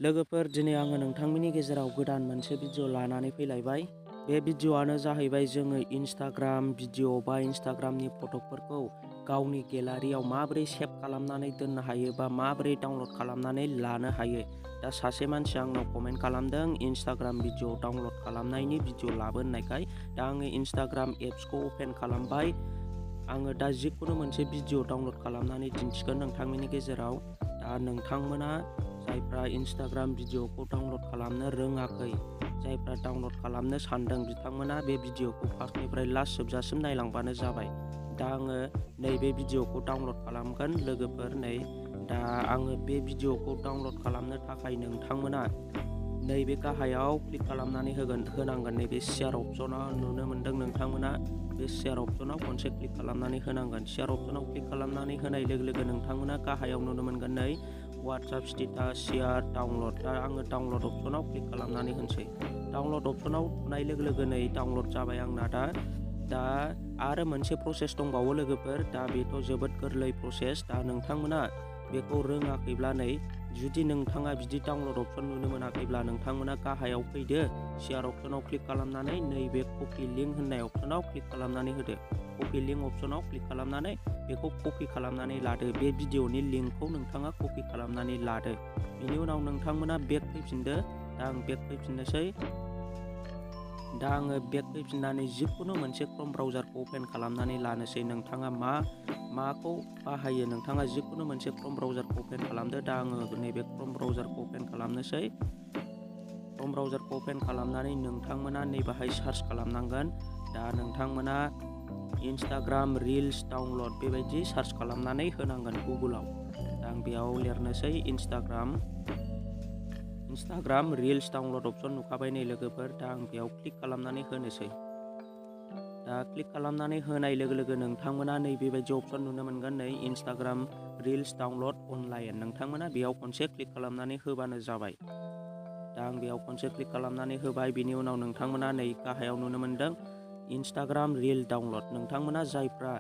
लोगोफोर दिनै आङो नोंथांमोननि गेजेराव गोदान मोनसे भिडिअ लानानै फैलायबाय। बे भिडिअआनो जाहैबाय जोङो इन्स्टाग्राम भिडिअ बा इन्स्टाग्रामनि फट'फोरखौ गावनि गेलारियाव माबोरै सेभ खालामनानै दोननो हायो बा माबोरै डाउनलड खालामनानै लानो हायो। दा सासे मानसिया आंनाव कमेन्ट खालामदों इन्स्टाग्राम भिडिअ डाउनलड खालामनायनि भिडिअ लाबोनायखाय। दा आङो इन्स्टाग्राम एप्सखौ अपेन खालामबाय। आङो दा जिखुनु मोनसे भिडिअ डाउनलड खालामनानै दिन्थिगोन नोंथांमोननि गेजेराव। दा नोंथांमोना जायफ्रा इन्स्टाग्राम भिडिअखौ डाउनलड खालामनो रोङाखै, जायफ्रा डाउनलड खालामनो सानदों, बिथांमोना बे भिडिअखौ फार्स्टनिफ्राय लास्ट जोबजासिम नायलांबानो जाबाय। दा आङो नैबे भिडिअखौ डाउनलड खालामगोन लोगोफोर। दा आङो बे भिडिअखौ डाउनलड खालामनो थाखाय नोंथांमोना नैबे गाहायाव क्लिक खालामनानै होनांगोन। नैबे शेयार अपसनाव नुनो मोनदों नोंथांमोना, बे शेयार अपसनाव खनसे क्लिक खालामनानै होनांगोन। शेयार अपसनाव क्लिक खालामनानै होनाय लोगो लोगो नोंथांमोना गाहायाव नुनो मोनगोन नै वाट्सएप स्टेटास शेयार डाउनलड। दा आङो डाउनलड अपसनाव क्लिक खालामनानै होनोसै। डाउनलड अपसनाव थुनाय लोगो लोगो नै डाउनलड जाबाय आंना। दा आरो मोनसे प्रसेस दंबावो लोगोफोर। दा बेथ' जोबोद गोरलै प्रसेस। दा नोंथांमोना बेखौ रोङाखैब्ला जुदि नोंथाङा बिदि डाउनलड अपसन नुनो मोनाखैब्ला नोंथांमोना गाहायाव फैदो, शेयार अपसनाव क्लिक खालामनानै नैबे कपि लिंक होननाय अपसनाव क्लिक खालामनानै होदो। कपि लिंक अपसनाव क्लिक खालामनानै बेखौ कपि खालामनानै लादो। बे भिडिअनि लिंकखौ नोंथाङा कपि खालामनानै लादो। बिनि उनाव नोंथांमोना बेक फैफिनदो। दा आं बेक फैफिननोसै। दा आङो बेक फैफिननानै जिखुनु मोनसे क्रम ब्राउजारखौ अपेन खालामनानै लानोसै। नोंथाङा माखौ बाहायो, नोंथाङा जिखुनु मोनसे क्रम ब्राउजारखौ अपेन खालामदो। दा आङो नैबे क्रम ब्राउजारखौ अपेन खालामनोसै। क्रम ब्राउजारखौ अपेन खालामनानै नोंथांमोना नैबेहाय सार्च खालामनांगोन। दा नोंथांमोना इन्स्टाग्राम रिल्स डाउनलड बेबायदि सार्च खालामनानै होनांगोन गुगोलाव। दा आं बेयाव लिरनोसै इन्स्टाग्राम रिल्स डाउनलड अपसन नुखाबाय नै लोगोफोर। दा आं बेयाव क्लिक खालामनानै होनोसै। दा क्लिक खालामनानै होनाय लोगो लोगो नोंथांमोना नैबेबायदि अपसन नुनो मोनगोन नै इन्स्टाग्राम रिल्स डाउनलड अनलाइन। नोंथांमोना बेयाव खनसे क्लिक खालामनानै होबानो जाबाय। दा आं बेयाव खनसे क्लिक खालामनानै होबाय। बिनि उनाव नोंथांमोना नै गाहायाव नुनो मोनदों इन्स्टाग्राम रिल डाउनलड। नोंथांमोना जायफ्रा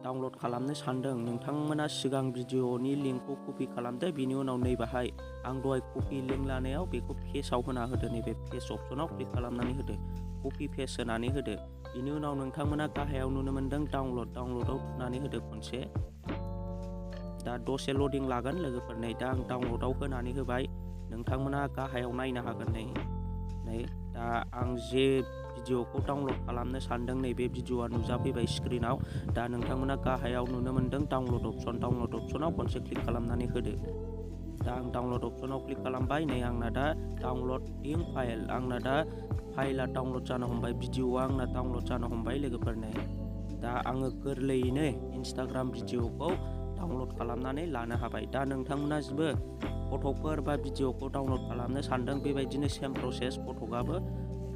डाउनलड खालामनो सानदों, नोंथांमोना सिगां भिडिअनि लिंकखौ कपि खालामदो। बिनि उनाव नैबेहाय आं दहाय कपि लिंक लानायाव बेखौ पेजआव होना होदो। नैबे पेज अपसनाव क्लिक खालामनानै होदो, कपि पेज होनानै होदो। बिनि उनाव नोंथांमोना गाहायाव नुनो मोनदों डाउनलडआव थुनानै होदो खनसे। दा दसे लडिं लागोन लोगोफोर। नै दा आं डाउनलडआव होनानै होबाय। नोंथांमोना गाहायाव नायनो हागोन नै दा आं जे भिडिअखौ डाउनलड खालामनो सानदों नैबे भिडिअआ नुजाफैबाय स्क्रिनाव। दा नोंथांमोना गाहायाव नुनो मोनदों डाउनलड अपसनाव खनसे क्लिक खालामनानै होदो। दा आं डाउनलड अपसनाव क्लिक खालामबाय। नै आंना दा डाउनलडिं फाइल, आंना दा फाइला डाउनलड जानो हमबाय, भिडिअआ आंना डाउनलड जानो हमबाय लोगोफोर। दा आङो गोरलैयैनो इन्स्टाग्राम भिडिअखौ डाउनलड खालामनानै लानो हाबाय। दा नोंथांमोना जेबो फट'फोर बा भिडिअखौ डाउनलड खालामनो सानदों, बेबायदिनो सेम प्रसेस।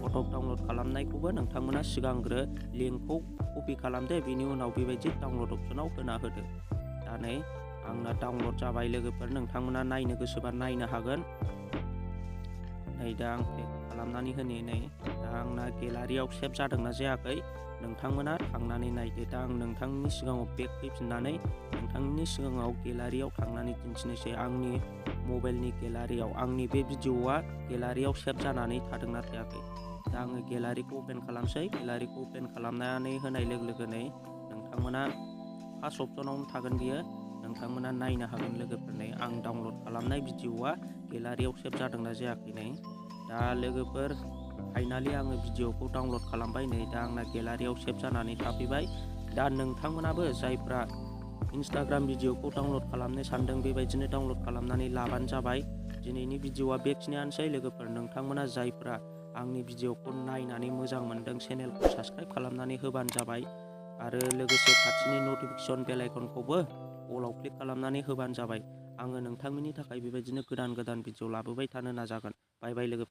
फटक डाउनलड खालामनायखौबो नोंथांमोना सिगांग्रो लिंकखौ कपि खालामदो। बिनि उनाव बेबायदि डाउनलड अपसनाव होना होदो। दा नै आंना डाउनलड जाबाय लोगोफोर। नोंथांमोना नायनो गोसोबा नायनो हागोन। नै दा आं क्लिक खालामनानै होनि। नै दा आंना गेलारियाव सेभ जादोंना जायाखै नोंथांमोना थांनानै नायदो। दा आं नोंथांनि सिगाङाव बेक फैफिननानै नोंथांनि सिगाङाव गेलारियाव थांनानै दिन्थिनोसै। आंनि मबाइलनि गेलारियाव आंनि बे भिडिअआ गेलारियाव सेभ जानानै थादोंना थायाखै। दा आङो गेलारिखौ अपेन खालामसै। गेलारिखौ अपेन खालामनानै होनाय लोगो लोगो नोंथांमोना फार्स्ट अपसनावनो थागोन बियो। नोंथांमोना नायनो हागोन लोगोफोर। आं डाउनलड खालामनाय भिडिअआ गेलारियाव सेभ जादोंना जायाखै। दा लोगोफोर फाइनालि आङो भिडिअखौ डाउनलड खालामबाय। नै दा आंना गेलारियाव सेभ जानानै थाफैबाय। दा नोंथांमोनाबो जायफ्रा इन्स्टाग्राम भिडिअखौ डाउनलड खालामनो सानदों, बेबायदिनो डाउनलड खालामनानै लाबानो जाबाय। दिनैनि भिडिअआ बेखिनियानोसै लोगोफोर। नोंथांमोना जायफ्रा आंनि भिडिअखौ नायनानै मोजां मोनदों, चेनेलखौ साबस्क्राइब खालामनानै होबानो जाबाय। आरो लोगोसे खाथिनि नटिफिकेसन बेल आइकनखौबो अलाव क्लिक खालामनानै होबानो जाबाय। आङो नोंथांमोननि थाखाय बेबायदिनो गोदान भिडिअ लाबोबाय थानो नाजागोन। बाय बाय लोगोफोर।